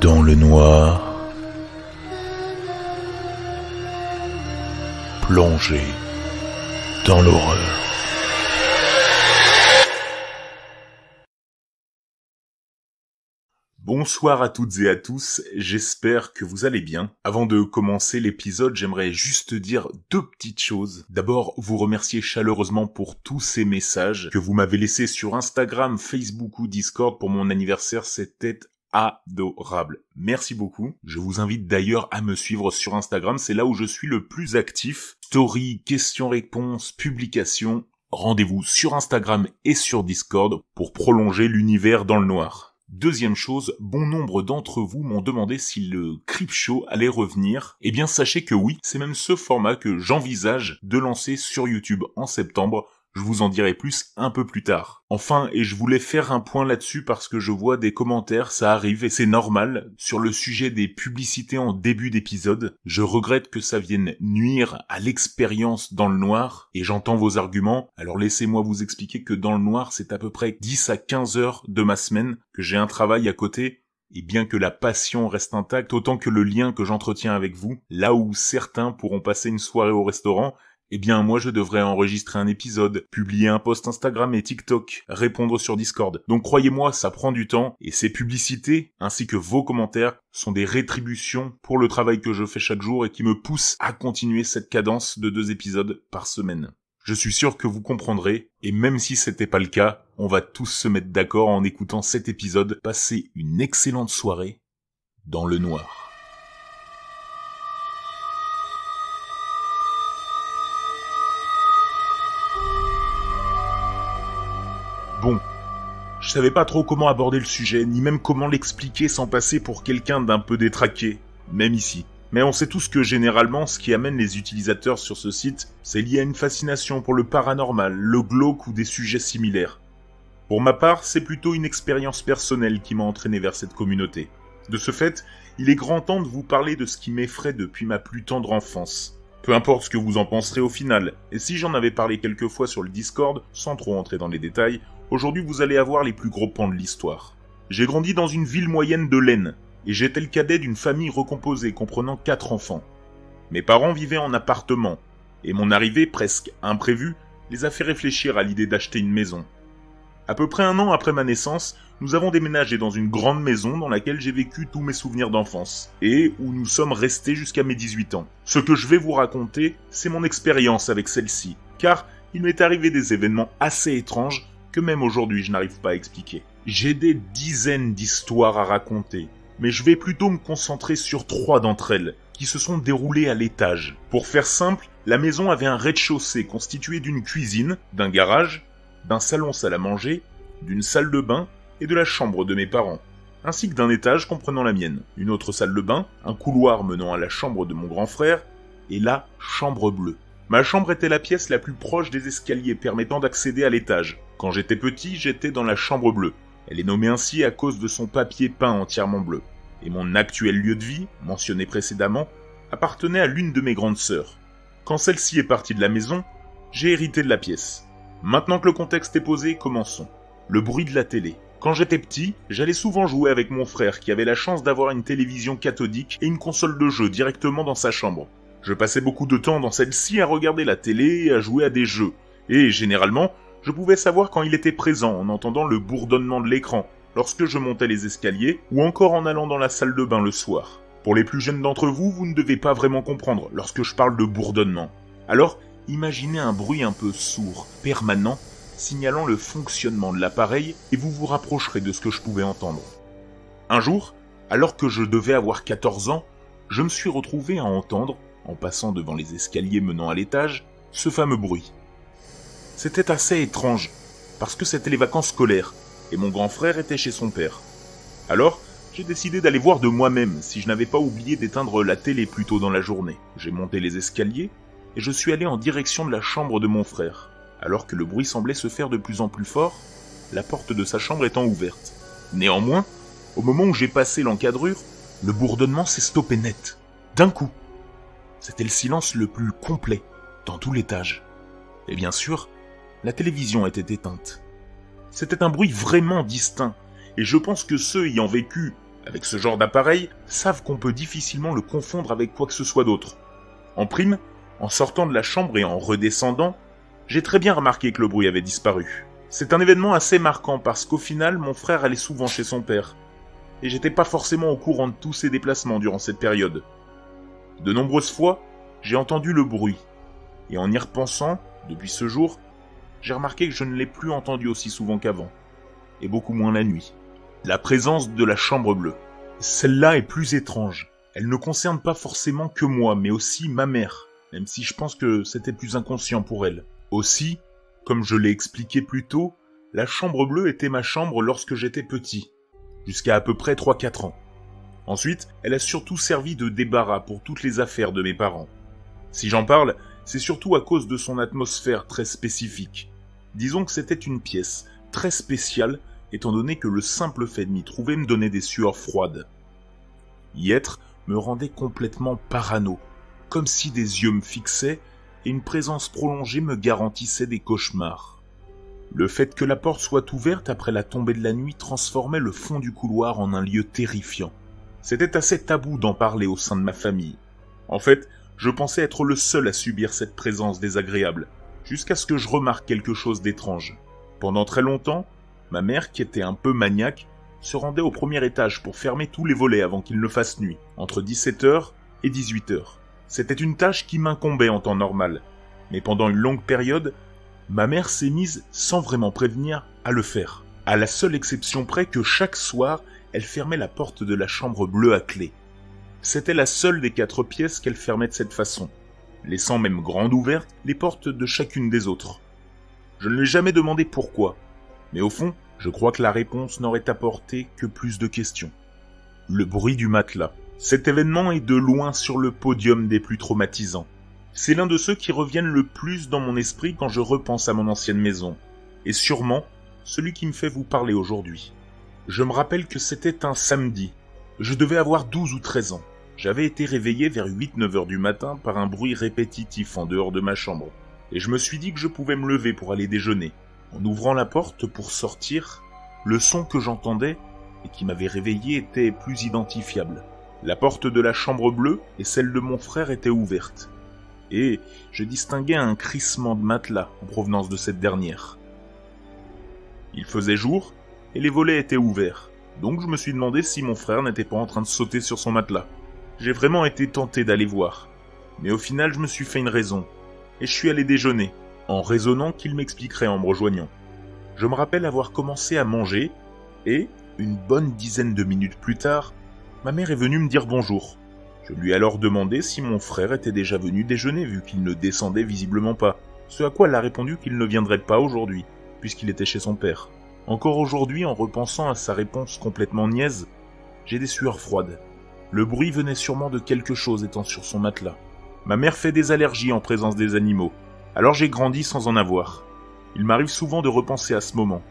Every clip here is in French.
Dans le noir, plongé dans l'horreur. Bonsoir à toutes et à tous, j'espère que vous allez bien. Avant de commencer l'épisode, j'aimerais juste dire deux petites choses. D'abord, vous remercier chaleureusement pour tous ces messages que vous m'avez laissés sur Instagram, Facebook ou Discord pour mon anniversaire, c'était adorable. Merci beaucoup. Je vous invite d'ailleurs à me suivre sur Instagram, c'est là où je suis le plus actif. Story, questions-réponses, publications. Rendez-vous sur Instagram et sur Discord pour prolonger l'univers dans le noir. Deuxième chose, bon nombre d'entre vous m'ont demandé si le Creepshow allait revenir. Eh bien sachez que oui, c'est même ce format que j'envisage de lancer sur YouTube en septembre. Je vous en dirai plus un peu plus tard. Enfin, et je voulais faire un point là-dessus parce que je vois des commentaires, ça arrive et c'est normal, sur le sujet des publicités en début d'épisode. Je regrette que ça vienne nuire à l'expérience dans le noir, et j'entends vos arguments, alors laissez-moi vous expliquer que dans le noir, c'est à peu près 10 à 15 heures de ma semaine, que j'ai un travail à côté, et bien que la passion reste intacte, autant que le lien que j'entretiens avec vous, là où certains pourront passer une soirée au restaurant, eh bien, moi, je devrais enregistrer un épisode, publier un post Instagram et TikTok, répondre sur Discord. Donc, croyez-moi, ça prend du temps, et ces publicités, ainsi que vos commentaires, sont des rétributions pour le travail que je fais chaque jour et qui me poussent à continuer cette cadence de 2 épisodes par semaine. Je suis sûr que vous comprendrez, et même si c'était pas le cas, on va tous se mettre d'accord en écoutant cet épisode. Passez une excellente soirée dans le noir. Bon, je savais pas trop comment aborder le sujet, ni même comment l'expliquer sans passer pour quelqu'un d'un peu détraqué, même ici. Mais on sait tous que généralement, ce qui amène les utilisateurs sur ce site, c'est lié à une fascination pour le paranormal, le glauque ou des sujets similaires. Pour ma part, c'est plutôt une expérience personnelle qui m'a entraîné vers cette communauté. De ce fait, il est grand temps de vous parler de ce qui m'effraie depuis ma plus tendre enfance. Peu importe ce que vous en penserez au final, et si j'en avais parlé quelques fois sur le Discord, sans trop entrer dans les détails, aujourd'hui vous allez avoir les plus gros pans de l'histoire. J'ai grandi dans une ville moyenne de l'Aisne, et j'étais le cadet d'une famille recomposée comprenant 4 enfants. Mes parents vivaient en appartement, et mon arrivée, presque imprévue, les a fait réfléchir à l'idée d'acheter une maison. À peu près 1 an après ma naissance, nous avons déménagé dans une grande maison dans laquelle j'ai vécu tous mes souvenirs d'enfance, et où nous sommes restés jusqu'à mes 18 ans. Ce que je vais vous raconter, c'est mon expérience avec celle-ci, car il m'est arrivé des événements assez étranges que même aujourd'hui je n'arrive pas à expliquer. J'ai des dizaines d'histoires à raconter, mais je vais plutôt me concentrer sur 3 d'entre elles, qui se sont déroulées à l'étage. Pour faire simple, la maison avait un rez-de-chaussée constitué d'une cuisine, d'un garage, d'un salon-salle à manger, d'une salle de bain et de la chambre de mes parents, ainsi que d'un étage comprenant la mienne, une autre salle de bain, un couloir menant à la chambre de mon grand frère, et la chambre bleue. Ma chambre était la pièce la plus proche des escaliers permettant d'accéder à l'étage. Quand j'étais petit, j'étais dans la chambre bleue. Elle est nommée ainsi à cause de son papier peint entièrement bleu. Et mon actuel lieu de vie, mentionné précédemment, appartenait à l'une de mes grandes sœurs. Quand celle-ci est partie de la maison, j'ai hérité de la pièce. Maintenant que le contexte est posé, commençons. Le bruit de la télé. Quand j'étais petit, j'allais souvent jouer avec mon frère qui avait la chance d'avoir une télévision cathodique et une console de jeu directement dans sa chambre. Je passais beaucoup de temps dans celle-ci à regarder la télé et à jouer à des jeux. Et généralement, je pouvais savoir quand il était présent en entendant le bourdonnement de l'écran, lorsque je montais les escaliers ou encore en allant dans la salle de bain le soir. Pour les plus jeunes d'entre vous, vous ne devez pas vraiment comprendre lorsque je parle de bourdonnement. Alors, imaginez un bruit un peu sourd, permanent, signalant le fonctionnement de l'appareil et vous vous rapprocherez de ce que je pouvais entendre. Un jour, alors que je devais avoir 14 ans, je me suis retrouvé à entendre, en passant devant les escaliers menant à l'étage, ce fameux bruit. C'était assez étrange, parce que c'était les vacances scolaires, et mon grand frère était chez son père. Alors, j'ai décidé d'aller voir de moi-même si je n'avais pas oublié d'éteindre la télé plus tôt dans la journée. J'ai monté les escaliers, et je suis allé en direction de la chambre de mon frère. Alors que le bruit semblait se faire de plus en plus fort, la porte de sa chambre étant ouverte. Néanmoins, au moment où j'ai passé l'encadrure, le bourdonnement s'est stoppé net, d'un coup. C'était le silence le plus complet, dans tout l'étage. Et bien sûr, la télévision était éteinte. C'était un bruit vraiment distinct, et je pense que ceux ayant vécu avec ce genre d'appareil, savent qu'on peut difficilement le confondre avec quoi que ce soit d'autre. En prime, en sortant de la chambre et en redescendant, j'ai très bien remarqué que le bruit avait disparu. C'est un événement assez marquant parce qu'au final, mon frère allait souvent chez son père. Et j'étais pas forcément au courant de tous ses déplacements durant cette période. De nombreuses fois, j'ai entendu le bruit. Et en y repensant, depuis ce jour, j'ai remarqué que je ne l'ai plus entendu aussi souvent qu'avant. Et beaucoup moins la nuit. La présence de la chambre bleue. Celle-là est plus étrange. Elle ne concerne pas forcément que moi, mais aussi ma mère. Même si je pense que c'était plus inconscient pour elle. Aussi, comme je l'ai expliqué plus tôt, la chambre bleue était ma chambre lorsque j'étais petit. Jusqu'à à peu près 3-4 ans. Ensuite, elle a surtout servi de débarras pour toutes les affaires de mes parents. Si j'en parle, c'est surtout à cause de son atmosphère très spécifique. Disons que c'était une pièce très spéciale, étant donné que le simple fait de m'y trouver me donnait des sueurs froides. Y être me rendait complètement parano, comme si des yeux me fixaient et une présence prolongée me garantissait des cauchemars. Le fait que la porte soit ouverte après la tombée de la nuit transformait le fond du couloir en un lieu terrifiant. C'était assez tabou d'en parler au sein de ma famille. En fait, je pensais être le seul à subir cette présence désagréable, jusqu'à ce que je remarque quelque chose d'étrange. Pendant très longtemps, ma mère, qui était un peu maniaque, se rendait au premier étage pour fermer tous les volets avant qu'il ne fasse nuit, entre 17h et 18h. C'était une tâche qui m'incombait en temps normal, mais pendant une longue période, ma mère s'est mise, sans vraiment prévenir, à le faire. À la seule exception près que chaque soir, elle fermait la porte de la chambre bleue à clé. C'était la seule des 4 pièces qu'elle fermait de cette façon, laissant même grandes ouvertes les portes de chacune des autres. Je ne lui ai jamais demandé pourquoi, mais au fond, je crois que la réponse n'aurait apporté que plus de questions. Le bruit du matelas. Cet événement est de loin sur le podium des plus traumatisants. C'est l'un de ceux qui reviennent le plus dans mon esprit quand je repense à mon ancienne maison, et sûrement celui qui me fait vous parler aujourd'hui. Je me rappelle que c'était un samedi. Je devais avoir 12 ou 13 ans. J'avais été réveillé vers 8-9 heures du matin par un bruit répétitif en dehors de ma chambre, et je me suis dit que je pouvais me lever pour aller déjeuner. En ouvrant la porte pour sortir, le son que j'entendais et qui m'avait réveillé était plus identifiable. La porte de la chambre bleue et celle de mon frère étaient ouvertes, et je distinguais un crissement de matelas en provenance de cette dernière. Il faisait jour, et les volets étaient ouverts, donc je me suis demandé si mon frère n'était pas en train de sauter sur son matelas. J'ai vraiment été tenté d'aller voir, mais au final je me suis fait une raison, et je suis allé déjeuner, en raisonnant qu'il m'expliquerait en me rejoignant. Je me rappelle avoir commencé à manger, et, une bonne dizaine de minutes plus tard, ma mère est venue me dire bonjour. Je lui ai alors demandé si mon frère était déjà venu déjeuner vu qu'il ne descendait visiblement pas, ce à quoi elle a répondu qu'il ne viendrait pas aujourd'hui, puisqu'il était chez son père. Encore aujourd'hui, en repensant à sa réponse complètement niaise, j'ai des sueurs froides. Le bruit venait sûrement de quelque chose étant sur son matelas. Ma mère fait des allergies en présence des animaux, alors j'ai grandi sans en avoir. Il m'arrive souvent de repenser à ce moment,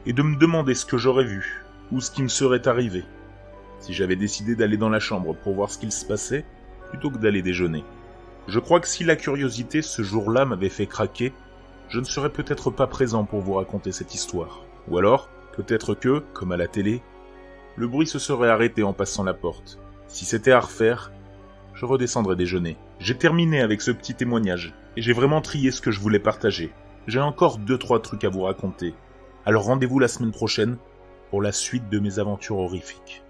et de me demander ce que j'aurais vu, ou ce qui me serait arrivé, si j'avais décidé d'aller dans la chambre pour voir ce qu'il se passait, plutôt que d'aller déjeuner. Je crois que si la curiosité ce jour-là m'avait fait craquer, je ne serais peut-être pas présent pour vous raconter cette histoire. Ou alors, peut-être que, comme à la télé, le bruit se serait arrêté en passant la porte. Si c'était à refaire, je redescendrais déjeuner. J'ai terminé avec ce petit témoignage, et j'ai vraiment trié ce que je voulais partager. J'ai encore 2-3 trucs à vous raconter. Alors rendez-vous la semaine prochaine pour la suite de mes aventures horrifiques.